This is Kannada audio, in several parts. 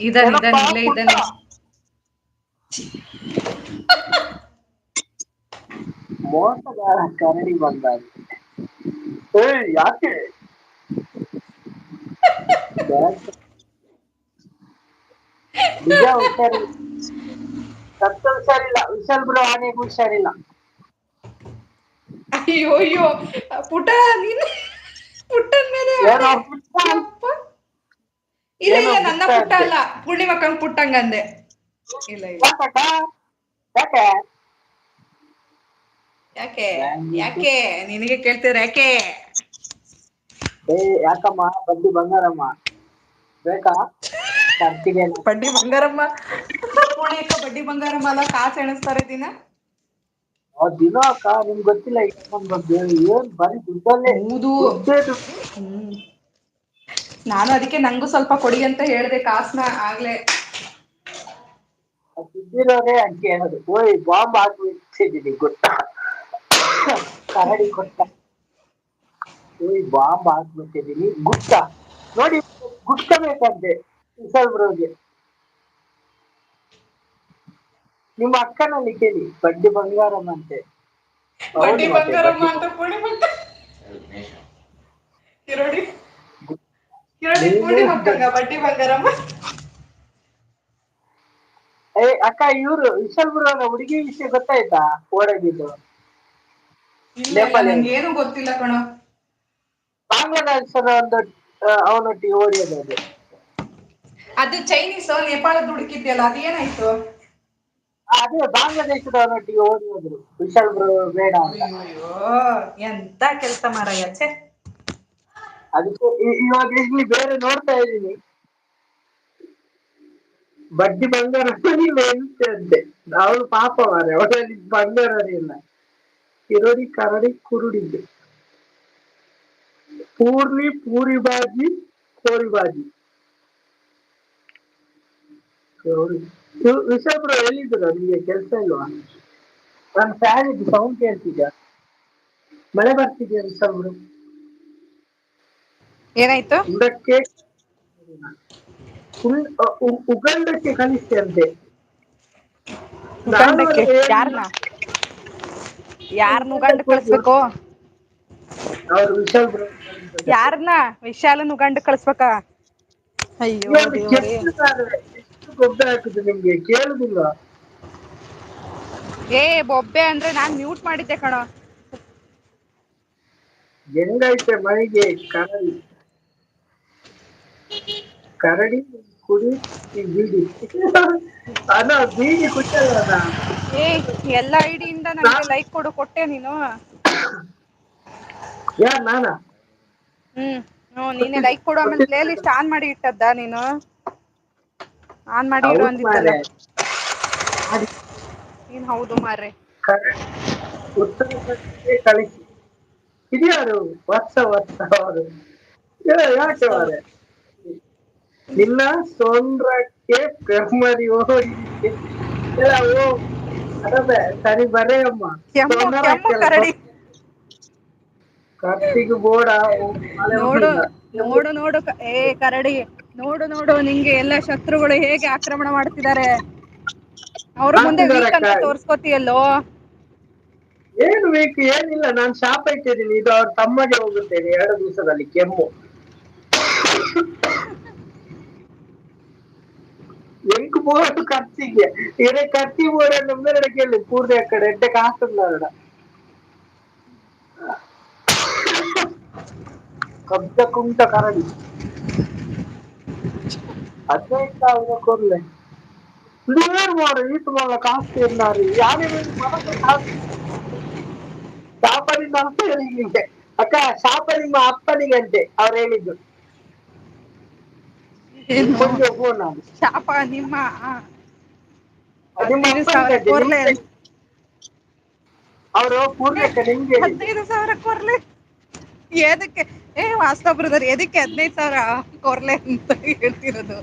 ಇದಾನ್ ಏನಪ್ಪಾ ಇಲ್ಲೇ ಪುಟ್ಟ. ಇದ್ದಾನೆ. ಮೋಸಗಾರ ಕರಡಿ ಬಂದ. ಯಾಕೆ ನಿಜ ಹುಷಾರಿಲ್ಲ. ಸತ್ತು ಹುಷಾರಿಲ್ಲ, ವಿಶಲ್ ಬ್ರೋ ಆನೆಗೂ ಹುಷಾರಿಲ್ಲ. ಅಯ್ಯೋ ಅಯ್ಯೋ ಪುಟ ನೀನ್ ಪುಟ್ಟನ್ ಮೇಲೆ ಏನೋ ಆಣೆ. ಪುಟ್ಟ, ಯಪ್ಪ ಇಲ್ಲ ಏನೋ ಇಲ್ಲ ನನ್ನ ಪುಟ್ಟ ಅಂತೆ. ಅಲ್ಲ, ಪೂರ್ಣಿಮಕ್ಕನ ಪುಟ್ಟಂಗಂದೆ. ಇಲ್ಲ ಇಲ್ಲ. ಯಾಕಕ್ಕ? ಯಾಕೆ ಯಾಕೆ ಯಾಕೆ ನಿನಗೆ ಕೇಳ್ತಿದ್ರ ಯಾಕೆ? ಯಾಕಮ್ಮ ಬಡ್ಡಿ ಬಂಗಾರಮ್ಮ ಬೇಕಾ ಖರ್ಚಿಗೇನು? ಬಡ್ಡಿ ಬಂಗಾರಮ್ಮ ಪುಣೆಕ ಬಡ್ಡಿ ಬಂಗಾರಮ್ಮ ಅಲ್ಲ, ಕಾಸ ಎಣಸ್ತಾರೆ ದಿನ. ದಿನ ಅಕ್ಕ ನಿಮ್ಗೆ ಗೊತ್ತಿಲ್ಲ ಈ ಅಮ್ಮನ್ ಬಗ್ಗೆ, ಏನ್ ಬರೀ ದುಡ್ಡಲ್ಲೇ ಹೌದು. ದುಡ್ಡೇ ದುಡ್ಡು. ಹ್ಮ್ ನಾನು ಅದಕ್ಕೆ ನಂಗು ಸ್ವಲ್ಪ ಕೊಡಿ ಅಂತ ಹೇಳ್ದೆ ಕಾಸ್ನ ಆಗ್ಲೆೇ. ದುಡ್ಡಿರೋರೇ ಹಂಗೆ ಹೇಳೋದು. ಓಯ್ ಬಾಂಬ್ ಹಾಕ್ಬಿಟ್ಟಿದೀನಿ ಗೊತ್ತಾ? ಕರಡಿ ಗೊತ್ತಾ? ಓಯ್ ಬಾಂಬ್ ಹಾಕ್ಬಿಟ್ಟಿದೀನಿ ಗುಟ್ಟ ನೋಡಿ, ಗುಟ್ಟ ಬೇಕಂತೆ ವಿಶಾಲ್ ಬ್ರೋಗೆ. ನಿಮ್ಮ ಅಕ್ಕನಲ್ಲಿ ಕೇಳಿ, ಬಡ್ಡಿ ಬಂಗಾರಮ್ಮ ಅಂತೆ. ಬಡ್ಡಿ ಹೌದು ಮತ್ತೆ ಬಂಗಾರಮ್ಮ ಬಡ್ಡಿ ಅಂತ ಪೂರ್ಣಿಮಕ್ಕ ಕಿರೋಡಿ ಕಿರೋಡಿ ನೀನು ಪೂರ್ಣಿಮಕ್ಕಂಗ ಬಡ್ಡಿ ಬಂಗಾರಮ್ಮ. ಅಕ್ಕ ಇವ್ರು ವಿಶಾಲ್ ಬ್ರೋ ಹುಡುಗಿ ವಿಷಯ ಗೊತ್ತಾಯ್ತಾ? ಓಡೋಗಿದ್ದು ಇಲ್ಲ ಇಲ್ಲ ನೇಪಾಳಿ ನಂಗೆ ಏನು ಗೊತ್ತಿಲ್ಲ ಕಣೋ. ಬಾಂಗ್ಲಾದೇಶದ ಒಂದು ಅವನೊಟ್ಟಿಗೆ ಓಡಿಯೋದು ಅದು. ಅದು ಚೈನೀಸ್ ನೇಪಾಳದ ಹುಡುಕಿದ್ಯಲ್ಲ ಅದ ಏನಾಯ್ತು? ಅದೇ ಬಾಂಗ್ಲಾದೇಶದವನೊಟ್ಟಿಗೆ ಓಡಿ ಹೋದ್ರು ವಿಶಾಲ್ ಬ್ರೋ ಬೇಡ ಅಂತ. ಅಯ್ಯೋ ಎಂತ ಕೆಲ್ಸ ಮಾರಾಯ ಛೆ. ಅದಕ್ಕೆ ಇವಾಗ ಇಲ್ಲಿ ಬೇರೆ ನೋಡ್ತಾ ಇದ್ದೀನಿ. ಬಡ್ಡಿ ಬಂಗಾರ ಅಂತೆ. ಅವಳು ಪಾಪ ಮಾರ್ರೆ, ಅವಳಲ್ಲಿ ಬಂಗಾರನೇ ಇಲ್ಲ. ಕಿರೋಡಿ ಕರಡಿ ಕುರುಡಿಗೆ ಪೂರ್ಣಿ ಪೂರಿ ಬಾಜಿ ಕೋರಿ ಬಾಜಿ. ವಿಶಾಲ್ ಬ್ರೋ ಎಲ್ಲಿದ್ದೀರಾ? ನಿಮಗೆ ಕೆಲಸ ಇಲ್ವಾ? ನನ್ನ ಫ್ಯಾನ್ ಇದ್ದು ಸೌಂಡ್ ಕೇಳ್ತಿದ್ಯಾ? ಮಳೆ ಬರ್ತಿದ್ಯಾ ವಿಶಾಲ್ ಬ್ರೋ? ಏನಾಯ್ತು? ಉಂಡಕ್ಕೆ ಉಗಂಡಕ್ಕೆ ಕಳಿಸ್ತೆ ಅಂತೆ. ನಾನು ಉಗಂಡಕ್ಕೆ ಅದೇ ಹೇಳಿಲ್ಲ. ಯಾರನ್ನ? ಯಾರನ್ನ ಉಗಂಡ ಉಗಂಡಕ್ಕೆ ಹೋಗಿ ಕಳ್ಸ್ಬೇಕು? ಅವ್ರು ವಿಶಾಲ್ ಬ್ರೋ ಕಳಿಸ್ಬೇಕಂತೆ. ಯಾರನ್ನ ವಿಶಾಲನ್ ಉಗಂಡ ಕಳ್ಸ್ಬೇಕ? ಅಯ್ಯೋ ಈ ಒಂದು ದೇವರೇ. ಕೆಟ್ಟದಾದ್ರೆ ಎಷ್ಟು ಗೊಬ್ಬರ ಹಾಕುದು ನಿಮ್ಗೆ ಕೇಳುದಿಲ್ವಾ? ಏ ಬೊಬ್ಬೆ ಅಂದ್ರೆ ನಾನ್ ಮ್ಯೂಟ್ ಮಾಡಿದ್ದೆ ಕಣೋ. ಹೆಂಗೈತೆ ಮೈಗೆ ಕರಡಿ? ಕರಡಿ ಕುಡಿ ಬೀಡಿ ಅದ ಬೀಡಿ ಕುಟ್ಟಲ್ಲ ಅದ. ಏ ಎಲ್ಲಾ ಐಡಿಯಿಂದ ನಂಗೆ ಲೈಕ್ ಕೊಡು, ಕೊಟ್ಟೆ ನೀನು? ಯಾರ್ ನಾನಾ? ನೀನೆ ಲೈಕ್ ಕೊಡು ಆಮೇಲೆ ಪ್ಲೇ ಲಿಸ್ಟ್ ಆನ್ ಮಾಡಿ ಇಟ್ಟದ್ದ ನೀನು? ಆನ್ ಮಾಡಿ ಇಡು ಹೌದು ಅಂದಿದ್ದಲ್ಲ. ಮಾರ್ರೆ. ನೀನ್ ಹೌದು ಮಾರ್ರೆ. ಉತ್ತರ ಪ್ರದೇಶಕ್ಕೆ ಕಳಿಸಿ. ಇದ್ಯಾರು ವರ್ಷ ಅವರು? ಯಾಕೆ ಹೊಸವರು. ಮಾರ್ರೆ ನಿನ್ನ ಸೋಂಡ್ರಕ್ಕೆ ಬೆರ್ಮರಿ ಹೋಗಿದಕ್ಕೆ ಎಲ್ಲ ಅದೇ ಸರಿ ಬರೇ ಅಮ್ಮ. ಕೆಮ್ಮು ಸೋನಾರ ಕೆಮ್ಮು ಹಾಕ್ಯಲ್ಲ ಕರಡಿ. ಕಾರ್ತಿಕ್ ಬೋಡ ಮಳೆ ನೋಡು ಬಂದಿಲ್ಲ. ನೋಡು ನೋಡು ಕರಡಿ, ನೋಡು ನೋಡು ನಿಂಗೆ ಎಲ್ಲಾ ಶತ್ರುಗಳು ಹೇಗೆ ಆಕ್ರಮಣ ಮಾಡ್ತಿದ್ದಾರೆ. ಅವ್ರ ಮುಂದೆ ವೀಕ್ ಮಾಡ್ತಿದಾರಕ್ಕ. ಅಂತ ತೋರ್ಸ್ಕೋತಿಯಲ್ಲೋ. ಏನು ಬೇಕು ಏನಿಲ್ಲ, ನಾನು ಶಾಪ ಇಟ್ಟಿದ್ದೀನಿ. ಇದು ಅವ್ರ ತಮ್ಮಗೆ ಹೋಗುತ್ತೇನೆ 2 ದಿವಸದಲ್ಲಿ ಕೆಮ್ಮು. ಎಂಕ್ ಪೋಡು ಖರ್ಚಿಗೆ ಇಡೆ ಕತ್ತಿ ಪೋಡ ನಮ್ಮೆರಡಕ್ಕೆ ಪೂರ್ತಿ ಅಕ್ಕಡೆ ಎಡ್ಡೆ ಕಾಸುಂಡ ಕಬ್ಜ ಕುಂಟ ಕರಡಿ 15,000 ಕೊರ್ಲೆ ಕ್ಲಿಯರ್ ಮಾಡು. ಈತ ಮಲ್ಲ ಕಾಸು ತಿನ್ನಾರಿ ಯಾರೇ ಮನಸ ಶಾಪರಿಂದ ಅಂತ ಹೇಳಿಗೆ ಅಕ್ಕ, ಶಾಪ ನಿಮ್ಮ ಅಪ್ಪನಿಗಂತೆ ಅವ್ರು ಹೇಳಿದ್ದು. ಏನು ನಿಪ್ಪೊಂದು ಫೋನ್ ನಾನು ಶಾಪ ನಿಮ್ಮ ನಿಮ್ಮ 15,000 ಅಪ್ಪನಿಗಂತೆ ಕೊರ್ಲೆ ನಿಮ್ಗೆ. ಅಂತ. ಅವರು ಪೂರ್ಣಕ್ಕ ನಿಮ್ಗೆ ಹೇಳಿದ್ದು. 15,000 ಕೊರ್ಲೆ ಎದಕ್ಕೆ? ವಾಸ್ತವ ಬ್ರದರ್ ಎದಕ್ಕೆ 15,000 ಕೊರ್ಲೆ ಅಂತ ಹೇಳ್ತಿರೋದು?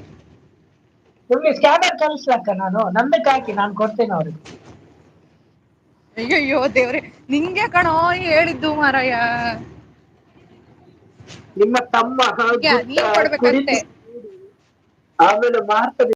ನಿಮ್ಗೆ ಸ್ಕ್ಯಾನರ್ ಕಳಿಸ್ಲಕ್ಕ, ನಾನು ನಂದಕ್ಕೆ ಹಾಕಿ ನಾನು ಕೊಡ್ತೇನೆ ಅವ್ರಿಗೆ. ಅಯ್ಯಯ್ಯೋ ದೇವ್ರೆ, ನಿಂಗೆ ಕಣೋ ಹೇಳಿದ್ದು ಮಾರಾಯ. ನಿಮ್ಮ ತಮ್ಮ ನಿಂಗೆ ಗುಟ್ಟ ನೀನ್ ಕೊಡ್ಬೇಕಂತೆ. ಕುಡಿದು ಆಮೇಲೆ ಮಾರ್ತದೆ